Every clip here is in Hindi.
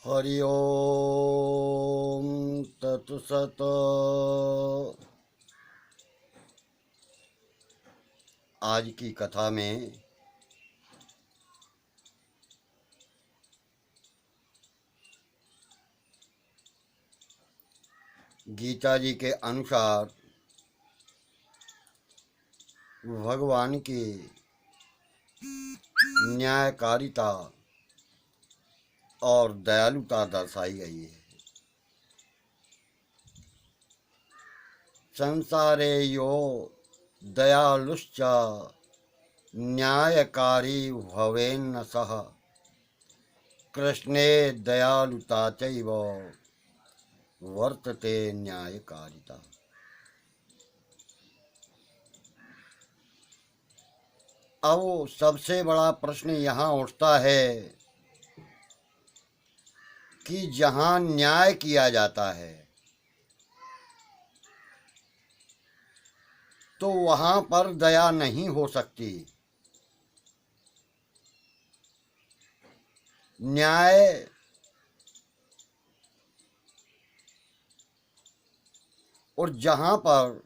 हरि ओम तत्सत। आज की कथा में गीता जी के अनुसार भगवान की न्यायकारिता और दयालुता दर्शाई गई है। संसारे यो दयालुश्च न्यायकारी भवेन्न सह कृष्णे दयालुता चैव वर्तते न्यायकारिता। अब सबसे बड़ा प्रश्न यहाँ उठता है कि जहाँ न्याय किया जाता है तो वहाँ पर दया नहीं हो सकती। न्याय और जहाँ पर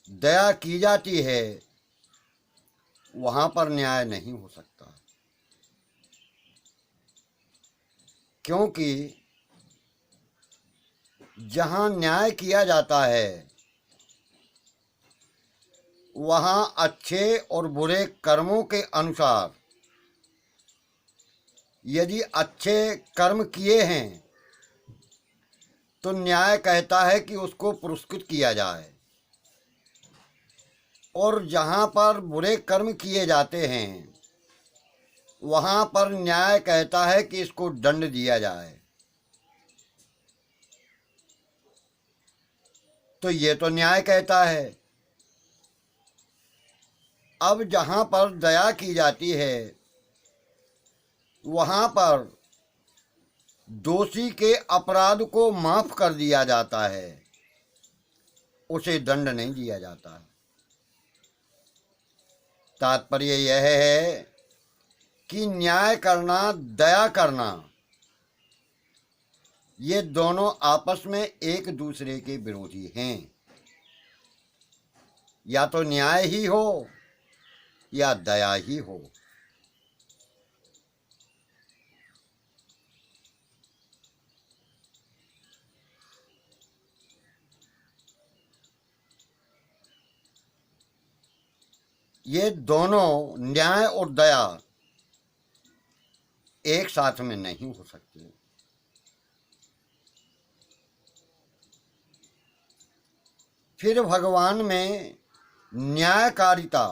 दया की जाती है वहाँ पर न्याय नहीं हो सकता, क्योंकि जहाँ न्याय किया जाता है वहाँ अच्छे और बुरे कर्मों के अनुसार यदि अच्छे कर्म किए हैं तो न्याय कहता है कि उसको पुरस्कृत किया जाए, और जहाँ पर बुरे कर्म किए जाते हैं वहाँ पर न्याय कहता है कि इसको दंड दिया जाए। तो ये तो न्याय कहता है। अब जहाँ पर दया की जाती है वहाँ पर दोषी के अपराध को माफ कर दिया जाता है, उसे दंड नहीं दिया जाता। तात्पर्य यह है कि न्याय करना, दया करना, ये दोनों आपस में एक दूसरे के विरोधी हैं। या तो न्याय ही हो या दया ही हो। ये दोनों, न्याय और दया, एक साथ में नहीं हो सकते। फिर भगवान में न्यायकारिता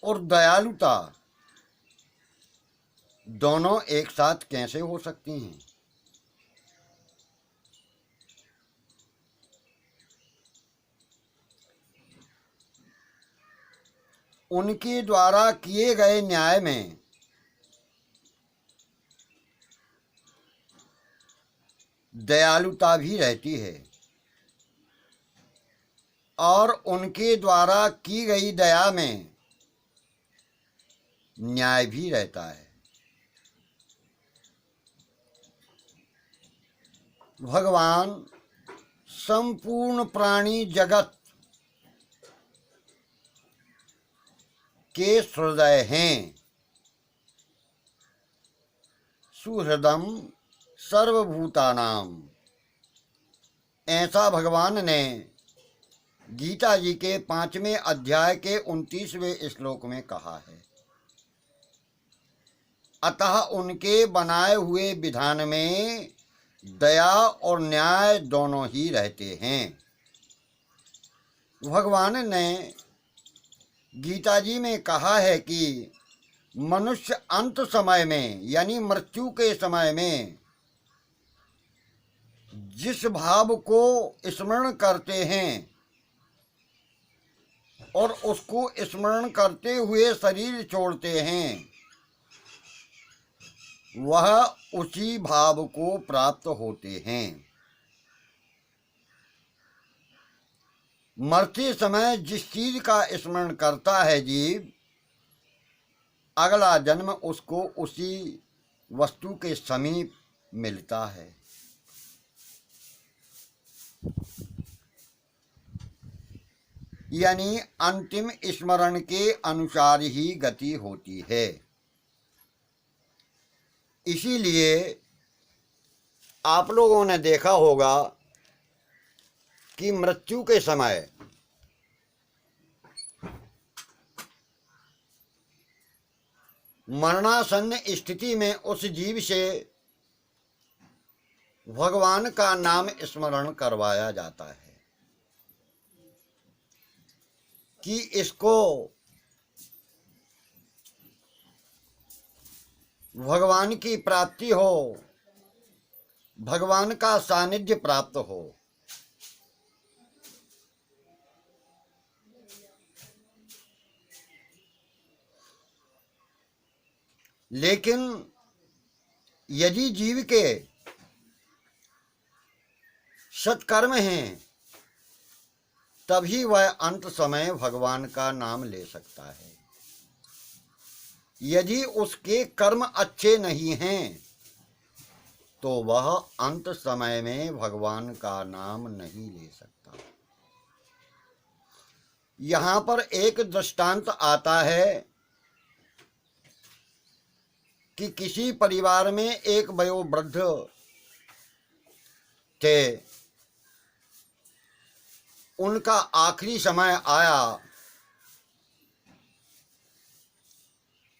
और दयालुता दोनों एक साथ कैसे हो सकती हैं? उनके द्वारा किए गए न्याय में दयालुता भी रहती है और उनके द्वारा की गई दया में न्याय भी रहता है। भगवान संपूर्ण प्राणी जगत के हृदय हैं। सुहृदम सर्वभूतानाम, ऐसा भगवान ने गीता जी के 5वें अध्याय के 29वें श्लोक में कहा है। अतः उनके बनाए हुए विधान में दया और न्याय दोनों ही रहते हैं। भगवान ने गीता जी में कहा है कि मनुष्य अंत समय में, यानी मृत्यु के समय में, जिस भाव को स्मरण करते हैं और उसको स्मरण करते हुए शरीर छोड़ते हैं, वह उसी भाव को प्राप्त होते हैं। मरते समय जिस चीज का स्मरण करता है जीव, अगला जन्म उसको उसी वस्तु के समीप मिलता है। यानी अंतिम स्मरण के अनुसार ही गति होती है। इसीलिए आप लोगों ने देखा होगा कि मृत्यु के समय मरणासन्न स्थिति में उस जीव से भगवान का नाम स्मरण करवाया जाता है कि इसको भगवान की प्राप्ति हो, भगवान का सानिध्य प्राप्त हो। लेकिन यदि जीव के सत्कर्म हैं तभी वह अंत समय भगवान का नाम ले सकता है। यदि उसके कर्म अच्छे नहीं हैं तो वह अंत समय में भगवान का नाम नहीं ले सकता। यहाँ पर एक दृष्टांत आता है कि किसी परिवार में एक वयोवृद्ध थे। उनका आखिरी समय आया।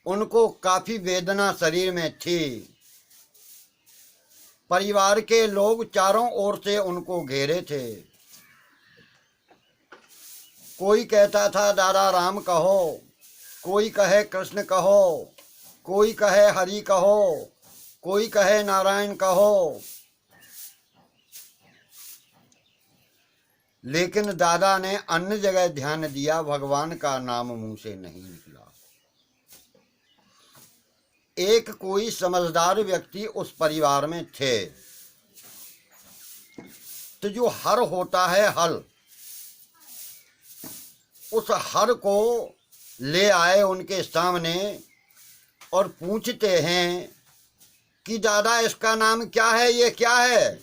उनको काफी वेदना शरीर में थी। परिवार के लोग चारों ओर से उनको घेरे थे। कोई कहता था दादा राम कहो, कोई कहे कृष्ण कहो, कोई कहे हरि कहो, कोई कहे नारायण कहो। लेकिन दादा ने अन्य जगह ध्यान दिया, भगवान का नाम मुंह से नहीं निकला। एक कोई समझदार व्यक्ति उस परिवार में थे, तो जो हर होता है हल, उस हर को ले आए उनके सामने और पूछते हैं कि दादा इसका नाम क्या है, ये क्या है?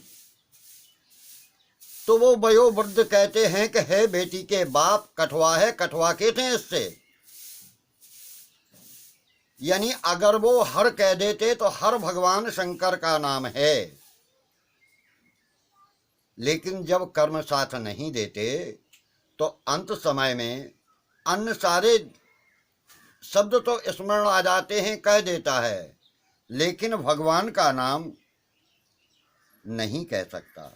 तो वो वयोवृद्ध कहते हैं कि है बेटी के बाप, कठवा है, कठवा के थे इससे। यानी अगर वो हर कह देते तो हर भगवान शंकर का नाम है। लेकिन जब कर्म साथ नहीं देते तो अंत समय में अन्य सारे शब्द तो स्मरण आ जाते हैं, कह देता है, लेकिन भगवान का नाम नहीं कह सकता।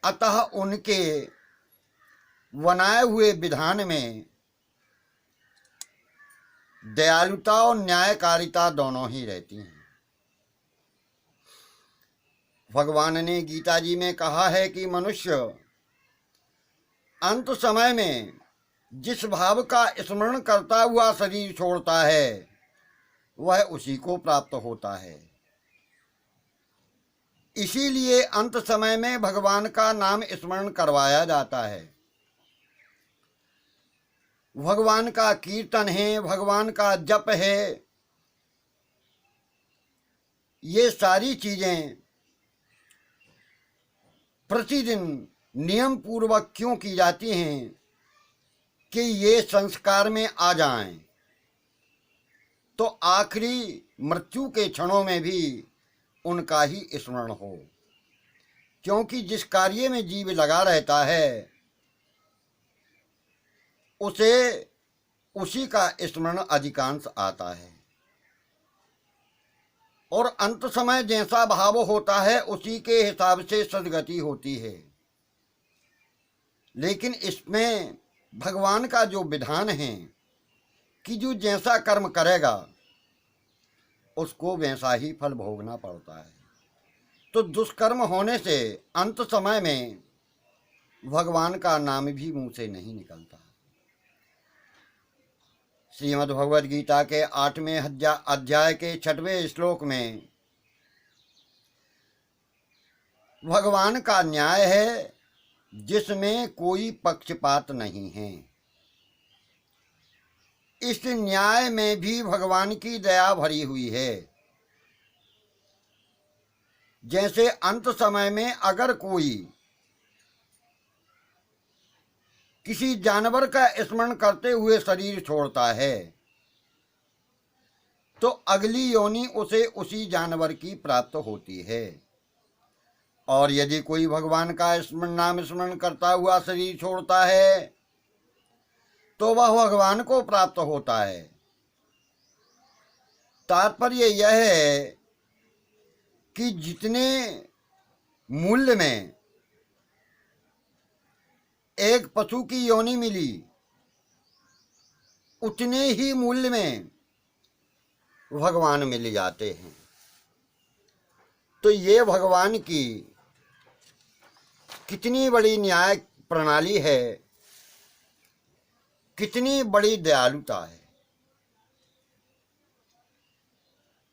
अतः उनके बनाए हुए विधान में दयालुता और न्यायकारिता दोनों ही रहती हैं। भगवान ने गीता जी में कहा है कि मनुष्य अंत समय में जिस भाव का स्मरण करता हुआ शरीर छोड़ता है वह उसी को प्राप्त होता है। इसीलिए अंत समय में भगवान का नाम स्मरण करवाया जाता है। भगवान का कीर्तन है, भगवान का जप है। ये सारी चीजें प्रतिदिन नियम पूर्वक क्यों की जाती हैं कि ये संस्कार में आ जाएं, तो आखिरी मृत्यु के क्षणों में भी उनका ही स्मरण हो। क्योंकि जिस कार्य में जीव लगा रहता है उसे उसी का स्मरण अधिकांश आता है, और अंत समय जैसा भाव होता है उसी के हिसाब से सद्गति होती है। लेकिन इसमें भगवान का जो विधान है कि जो जैसा कर्म करेगा उसको वैसा ही फल भोगना पड़ता है। तो दुष्कर्म होने से अंत समय में भगवान का नाम भी मुंह से नहीं निकलता। श्रीमद् भगवद गीता के 8वें अध्याय के 6वें श्लोक में भगवान का न्याय है जिसमें कोई पक्षपात नहीं है। इस न्याय में भी भगवान की दया भरी हुई है। जैसे अंत समय में अगर कोई किसी जानवर का स्मरण करते हुए शरीर छोड़ता है तो अगली योनि उसे उसी जानवर की प्राप्त होती है, और यदि कोई भगवान का नाम स्मरण करता हुआ शरीर छोड़ता है तो वह भगवान को प्राप्त होता है। तात्पर्य यह है कि जितने मूल्य में एक पशु की योनि मिली, उतने ही मूल्य में भगवान मिल जाते हैं। तो ये भगवान की कितनी बड़ी न्याय प्रणाली है, कितनी बड़ी दयालुता है।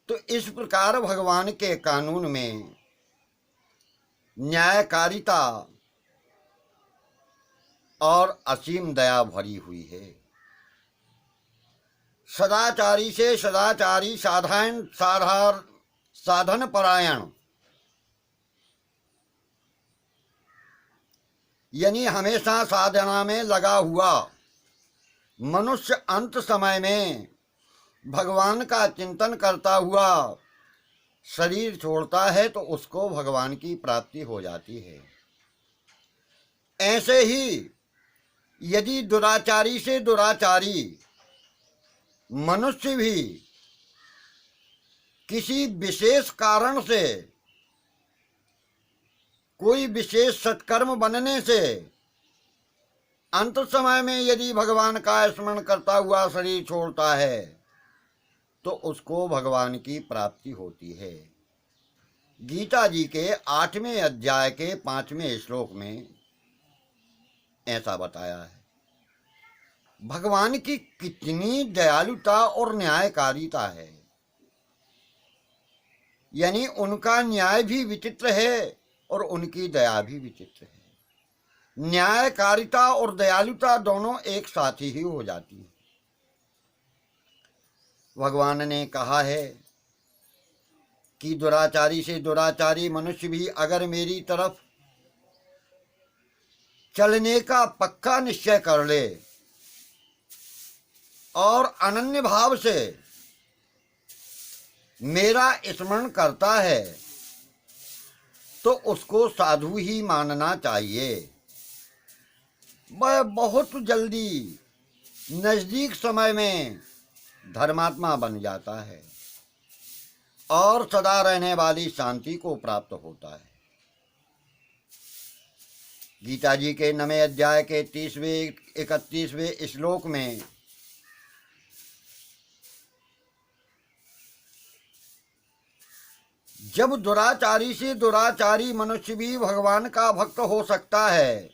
तो इस प्रकार भगवान के कानून में न्यायकारिता और असीम दया भरी हुई है। सदाचारी से सदाचारी, साधन परायण, यानी हमेशा साधना में लगा हुआ मनुष्य अंत समय में भगवान का चिंतन करता हुआ शरीर छोड़ता है तो उसको भगवान की प्राप्ति हो जाती है। ऐसे ही यदि दुराचारी से दुराचारी मनुष्य भी किसी विशेष कारण से, कोई विशेष सत्कर्म बनने से अंत समय में यदि भगवान का स्मरण करता हुआ शरीर छोड़ता है तो उसको भगवान की प्राप्ति होती है। गीता जी के 8वें अध्याय के 5वें श्लोक में ऐसा बताया है। भगवान की कितनी दयालुता और न्यायकारिता है, यानी उनका न्याय भी विचित्र है और उनकी दया भी विचित्र है। न्यायकारिता और दयालुता दोनों एक साथ ही हो जाती है। भगवान ने कहा है कि दुराचारी से दुराचारी मनुष्य भी अगर मेरी तरफ चलने का पक्का निश्चय कर ले और अनन्य भाव से मेरा स्मरण करता है तो उसको साधु ही मानना चाहिए। वह बहुत जल्दी नजदीक समय में धर्मात्मा बन जाता है और सदा रहने वाली शांति को प्राप्त होता है। गीता जी के 9वें अध्याय के 30वें 31वें श्लोक में जब दुराचारी से दुराचारी मनुष्य भी भगवान का भक्त हो सकता है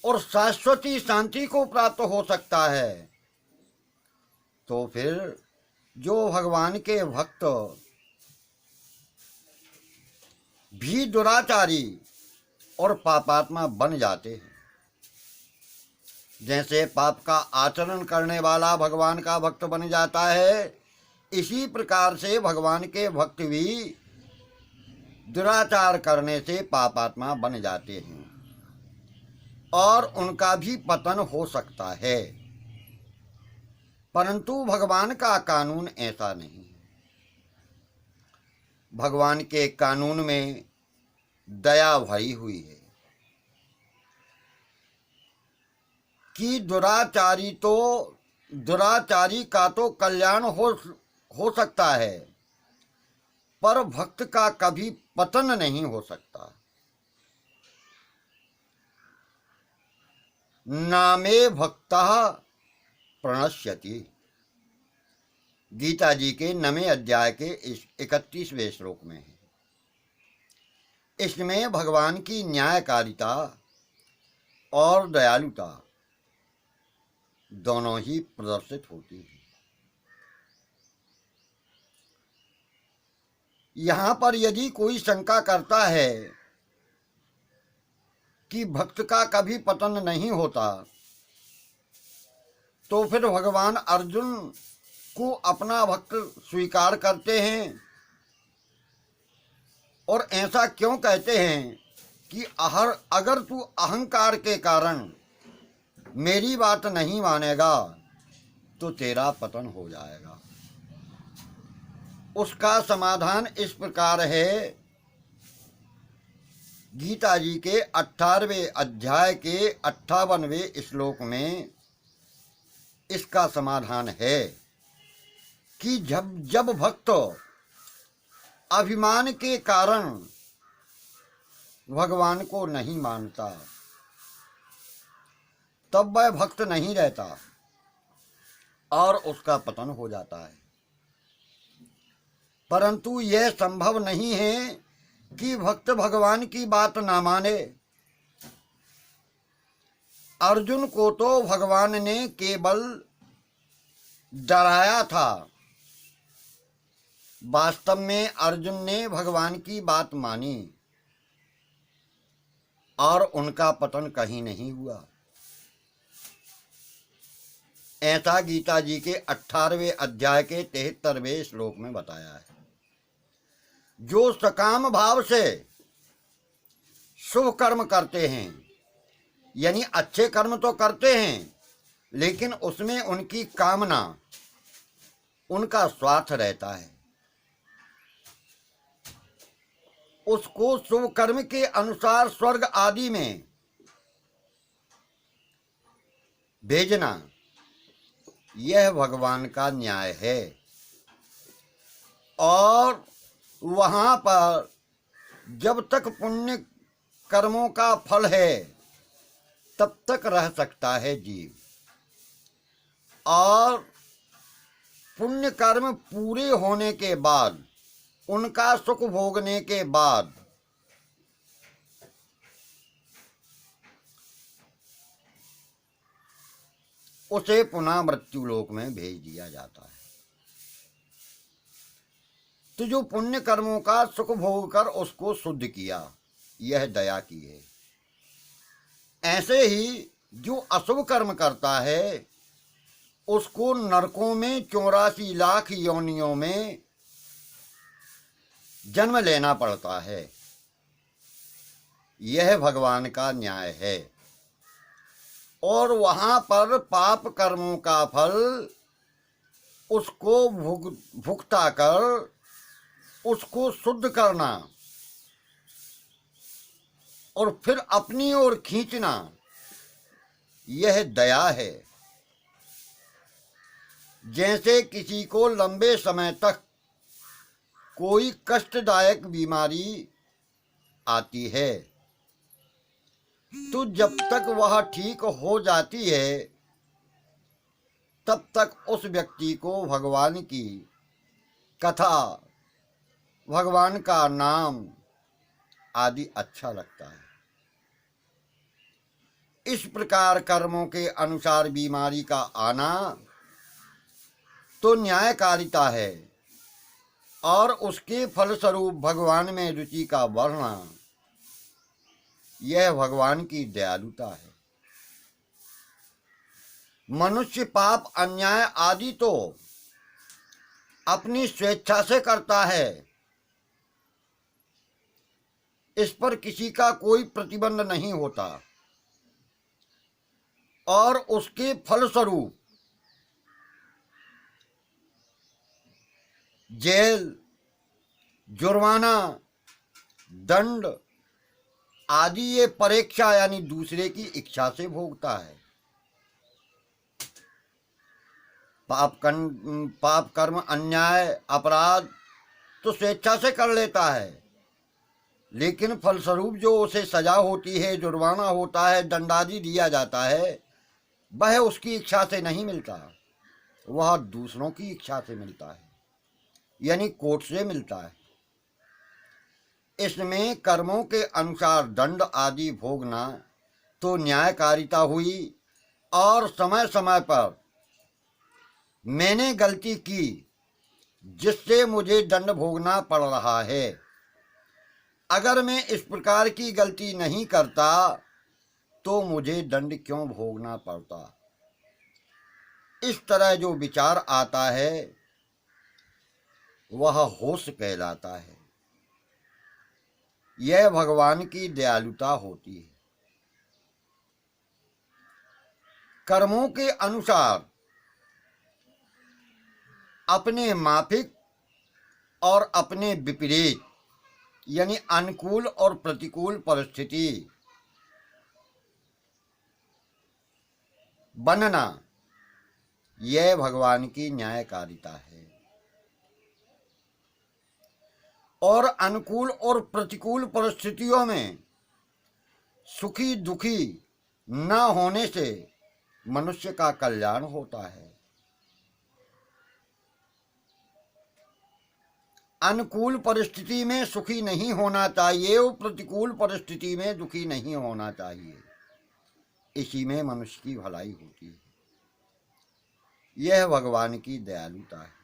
और शाश्वती शांति को प्राप्त हो सकता है, तो फिर जो भगवान के भक्त भी दुराचारी और पापात्मा बन जाते हैं। जैसे पाप का आचरण करने वाला भगवान का भक्त बन जाता है, इसी प्रकार से भगवान के भक्त भी दुराचार करने से पापात्मा बन जाते हैं और उनका भी पतन हो सकता है। परंतु भगवान का कानून ऐसा नहीं है। भगवान के कानून में दया भरी हुई है कि दुराचारी का तो कल्याण हो सकता है, पर भक्त का कभी पतन नहीं हो सकता। नामे भक्तः प्रणश्यति, गीता जी के 9वें अध्याय के 31वें श्लोक में है। इसमें भगवान की न्यायकारिता और दयालुता दोनों ही प्रदर्शित होती है। यहाँ पर यदि कोई शंका करता है कि भक्त का कभी पतन नहीं होता, तो फिर भगवान अर्जुन को अपना भक्त स्वीकार करते हैं और ऐसा क्यों कहते हैं कि अगर तू अहंकार के कारण मेरी बात नहीं मानेगा तो तेरा पतन हो जाएगा। उसका समाधान इस प्रकार है, गीता जी के 18वें अध्याय के 58वें श्लोक में इसका समाधान है कि जब भक्त अभिमान के कारण भगवान को नहीं मानता तब वह भक्त नहीं रहता और उसका पतन हो जाता है। परंतु यह संभव नहीं है कि भक्त भगवान की बात ना माने। अर्जुन को तो भगवान ने केवल डराया था, वास्तव में अर्जुन ने भगवान की बात मानी और उनका पतन कहीं नहीं हुआ। ऐसा गीता जी के 18वें अध्याय के 73वें श्लोक में बताया है। जो सकाम भाव से शुभ कर्म करते हैं, यानी अच्छे कर्म तो करते हैं, लेकिन उसमें उनकी कामना, उनका स्वार्थ रहता है, उसको शुभ कर्म के अनुसार स्वर्ग आदि में भेजना, यह भगवान का न्याय है। और वहाँ पर जब तक पुण्य कर्मों का फल है तब तक रह सकता है जीव, और पुण्य कर्म पूरे होने के बाद, उनका सुख भोगने के बाद उसे पुनः मृत्यु लोक में भेज दिया जाता है। तो जो पुण्य कर्मों का सुख भोग कर उसको शुद्ध किया, यह दया की है। ऐसे ही जो अशुभ कर्म करता है उसको नरकों में 84 लाख योनियों में जन्म लेना पड़ता है। यह भगवान का न्याय है। और वहाँ पर पाप कर्मों का फल उसको भुगता कर उसको शुद्ध करना और फिर अपनी ओर खींचना, यह दया है। जैसे किसी को लंबे समय तक कोई कष्टदायक बीमारी आती है, तो जब तक वह ठीक हो जाती है तब तक उस व्यक्ति को भगवान की कथा, भगवान का नाम आदि अच्छा लगता है। इस प्रकार कर्मों के अनुसार बीमारी का आना तो न्यायकारिता है, और उसके फलस्वरूप भगवान में रुचि का बढ़ना, यह भगवान की दयालुता है। मनुष्य पाप, अन्याय आदि तो अपनी स्वेच्छा से करता है, इस पर किसी का कोई प्रतिबंध नहीं होता, और उसके फलस्वरूप जेल, जुर्माना, दंड आदि ये परीक्षा यानी दूसरे की इच्छा से भोगता है। पाप कर्म, अन्याय, अपराध तो स्वेच्छा से कर लेता है, लेकिन फलस्वरूप जो उसे सजा होती है, जुर्माना होता है, दंड आदि दिया जाता है, वह उसकी इच्छा से नहीं मिलता, वह दूसरों की इच्छा से मिलता है, यानी कोर्ट से मिलता है। इसमें कर्मों के अनुसार दंड आदि भोगना तो न्यायकारिता हुई, और समय समय पर मैंने गलती की जिससे मुझे दंड भोगना पड़ रहा है, अगर मैं इस प्रकार की गलती नहीं करता तो मुझे दंड क्यों भोगना पड़ता। इस तरह जो विचार आता है वह होश कहलाता है। यह भगवान की दयालुता होती है। कर्मों के अनुसार अपने माफिक और अपने विपरीत यानी अनुकूल और प्रतिकूल परिस्थिति बनना, यह भगवान की न्यायकारिता है। और अनुकूल और प्रतिकूल परिस्थितियों में सुखी दुखी न होने से मनुष्य का कल्याण होता है। अनुकूल परिस्थिति में सुखी नहीं होना चाहिए और प्रतिकूल परिस्थिति में दुखी नहीं होना चाहिए। इसी में मनुष्य की भलाई होती है। यह भगवान की दयालुता है।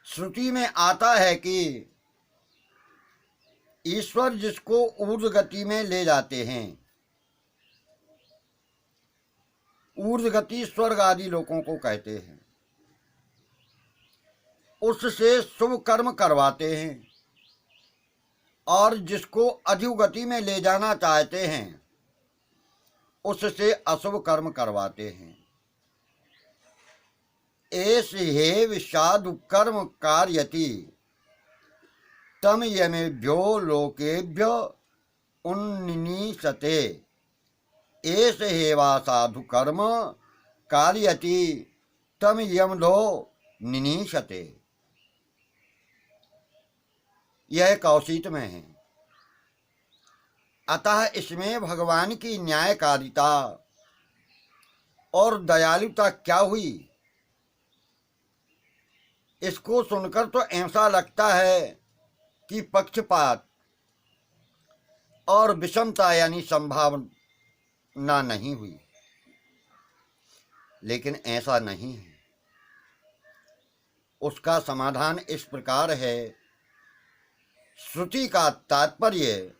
श्रुति में आता है कि ईश्वर जिसको ऊर्ध्व गति में ले जाते हैं, ऊर्ध्व गति स्वर्ग आदि लोगों को कहते हैं, उससे शुभ कर्म करवाते हैं, और जिसको अधोगति में ले जाना चाहते हैं उससे अशुभ कर्म करवाते हैं। एष हे विषादु कर्म कार्यति तम यमेभ्यो लोकेभ्य उन्नीसते। एष हेवा साधु कर्म कार्यति तम यमलो निनीशते। यह कौशिक में है। अतः इसमें भगवान की न्यायकारिता और दयालुता क्या हुई, इसको सुनकर तो ऐसा लगता है कि पक्षपात और विषमता यानी संभावना नहीं हुई, लेकिन ऐसा नहीं है। उसका समाधान इस प्रकार है। श्रुति का तात्पर्य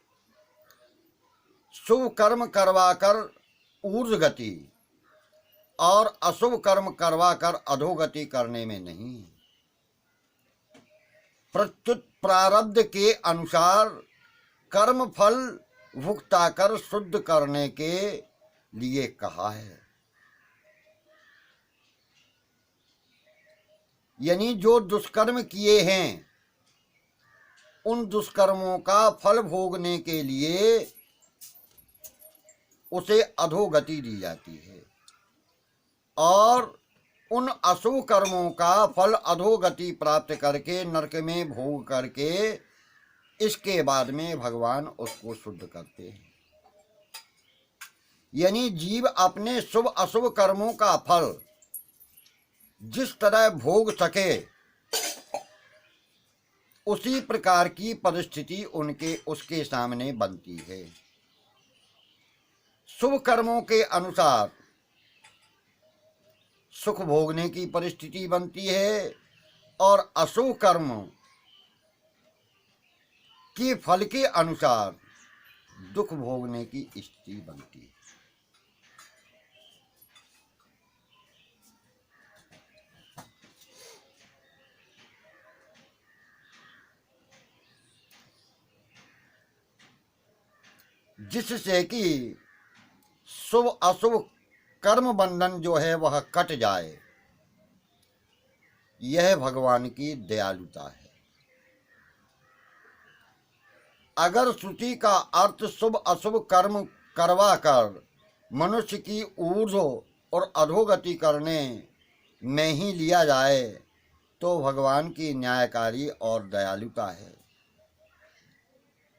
शुभ कर्म करवाकर ऊर्ध्व गति और अशुभ कर्म करवाकर अधोगति करने में नहीं है। प्रत्युत प्रारब्ध के अनुसार कर्म फल भुगता कर शुद्ध करने के लिए कहा है। यानी जो दुष्कर्म किए हैं उन दुष्कर्मों का फल भोगने के लिए उसे अधोगति दी जाती है, और उन अशुभ कर्मों का फल अधोगति प्राप्त करके नरक में भोग करके इसके बाद में भगवान उसको शुद्ध करते हैं। यानी जीव अपने शुभ अशुभ कर्मों का फल जिस तरह भोग सके उसी प्रकार की परिस्थिति उसके सामने बनती है। शुभ कर्मों के अनुसार सुख भोगने की परिस्थिति बनती है, और अशुभ कर्म के फल के अनुसार दुख भोगने की स्थिति बनती है। जिससे कि शुभ अशुभ कर्म बंधन जो है वह कट जाए, यह भगवान की दयालुता है। अगर श्रुति का अर्थ शुभ अशुभ कर्म करवाकर मनुष्य की ऊर्ध्व और अधोगति करने में ही लिया जाए तो भगवान की न्यायकारी और दयालुता है।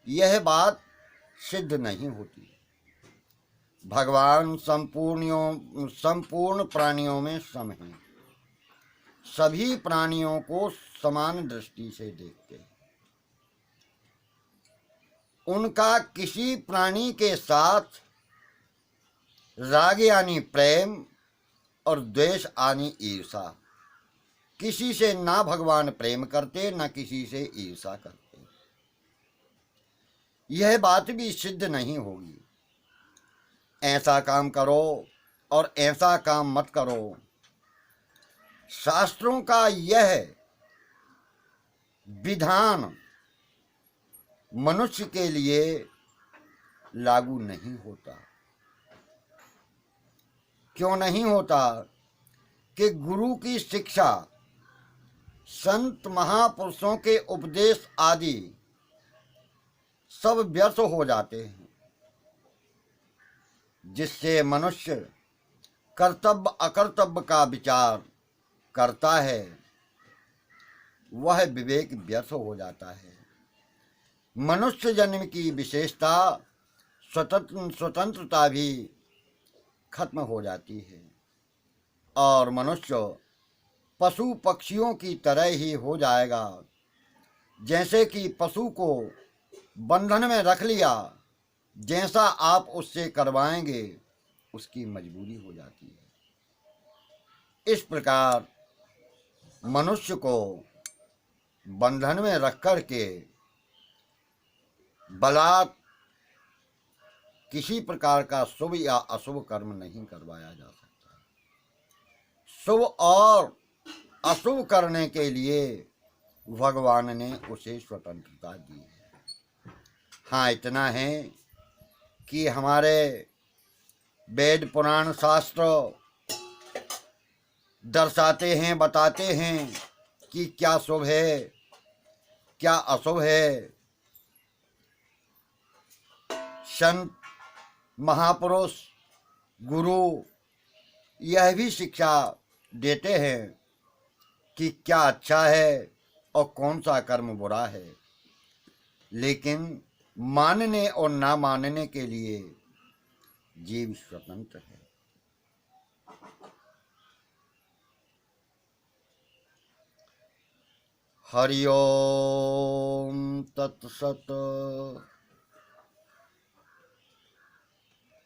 यह बात सिद्ध नहीं होती। भगवान संपूर्ण प्राणियों में सम हैं, सभी प्राणियों को समान दृष्टि से देखते हैं। उनका किसी प्राणी के साथ राग यानी प्रेम और द्वेष यानी ईर्षा, किसी से ना भगवान प्रेम करते ना किसी से ईर्षा करते। यह बात भी सिद्ध नहीं होगी। ऐसा काम करो और ऐसा काम मत करो। शास्त्रों का यह विधान मनुष्य के लिए लागू नहीं होता। क्यों नहीं होता? कि गुरु की शिक्षा, संत महापुरुषों के उपदेश आदि सब व्यर्थ हो जाते हैं, जिससे मनुष्य कर्तव्य अकर्तव्य का विचार करता है, वह विवेक व्यर्थ हो जाता है। मनुष्य जन्म की विशेषता स्वतंत्रता भी खत्म हो जाती है और मनुष्य पशु पक्षियों की तरह ही हो जाएगा। जैसे कि पशु को बंधन में रख लिया, जैसा आप उससे करवाएंगे उसकी मजबूरी हो जाती है। इस प्रकार मनुष्य को बंधन में रख कर के बलात् किसी प्रकार का शुभ या अशुभ कर्म नहीं करवाया जा सकता। शुभ और अशुभ करने के लिए भगवान ने उसे स्वतंत्रता दी है। हाँ, इतना है कि हमारे वेद पुराण शास्त्र दर्शाते हैं, बताते हैं कि क्या शुभ है, क्या अशुभ है। संत महापुरुष गुरु यह भी शिक्षा देते हैं कि क्या अच्छा है और कौन सा कर्म बुरा है, लेकिन मानने और ना मानने के लिए जीव स्वतंत्र है। हरि ओम तत्सत।